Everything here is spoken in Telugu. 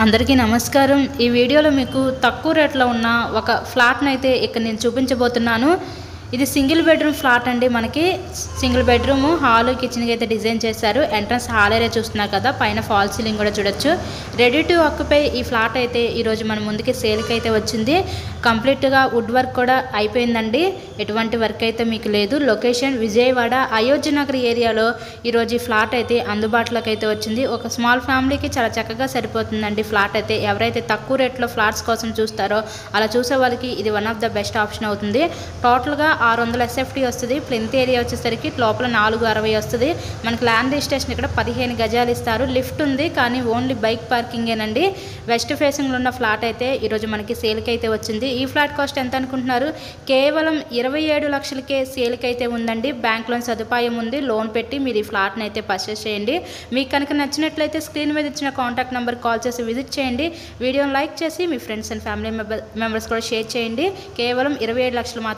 అందరికీ నమస్కారం। ఈ వీడియోలో మీకు తక్కువ రేట్లో ఉన్న ఒక ఫ్లాట్‌ని అయితే ఇక్కడ నేను చూపించబోతున్నాను। ఇది సింగిల్ బెడ్రూమ్ ఫ్లాట్ అండి। మనకి సింగిల్ బెడ్రూమ్ హాల్ కిచెన్ కి అయితే డిజైన్ చేశారు। ఎంట్రన్స్ హాల్ ఏరియా చూస్తున్నారు కదా, పైన ఫాల్ సీలింగ్ కూడా చూడొచ్చు। రెడీ టు ఆక్యుపై ఈ ఫ్లాట్ అయితే ఈ రోజు మన ముందుకి సేల్ కి అయితే వచ్చింది। కంప్లీట్ గా వుడ్ వర్క్ కూడా అయిపోయిందండి, ఎటువంటి వర్క్ అయితే మీకు లేదు। లొకేషన్ విజయవాడ అయోధ్య నగర్ ఏరియాలో ఈ రోజు ఈ ఫ్లాట్ అయితే అందుబాటులోకి అయితే వచ్చింది। ఒక స్మాల్ ఫ్యామిలీకి చాలా చక్కగా సరిపోతుందండి ఫ్లాట్ అయితే। ఎవరైతే తక్కువ రేట్లో ఫ్లాట్స్ కోసం చూస్తారో అలా చూసే వాళ్ళకి ఇది one of the best option అవుతుంది। టోటల్ గా 600 SFT వస్తుంది। ప్లింత్ ఏరియా వచ్చేసరికి లోపల 460 వస్తుంది। మనకి ల్యాండ్ రిజిస్ట్రేషన్ ఇక్కడ 15 గజాలు ఇస్తారు। లిఫ్ట్ ఉంది కానీ ఓన్లీ బైక్ పార్కింగేనండి। వెస్ట్ ఫేసింగ్లో ఉన్న ఫ్లాట్ అయితే ఈరోజు మనకి సేల్కి అయితే వచ్చింది। ఈ ఫ్లాట్ కాస్ట్ ఎంత అనుకుంటున్నారు? కేవలం 27 లక్షలకే సేల్కి అయితే ఉందండి। బ్యాంక్ లోన్ సదుపాయం ఉంది। లోన్ పెట్టి మీరు ఈ ఫ్లాట్ని అయితే పర్చేస్ చేయండి। మీకు కనుక నచ్చినట్లయితే స్క్రీన్ మీద ఇచ్చిన కాంటాక్ట్ నెంబర్ కాల్ చేసి విజిట్ చేయండి। వీడియోని లైక్ చేసి మీ ఫ్రెండ్స్ అండ్ ఫ్యామిలీ మెంబర్స్ కూడా షేర్ చేయండి। కేవలం 27 లక్షలు మాత్రం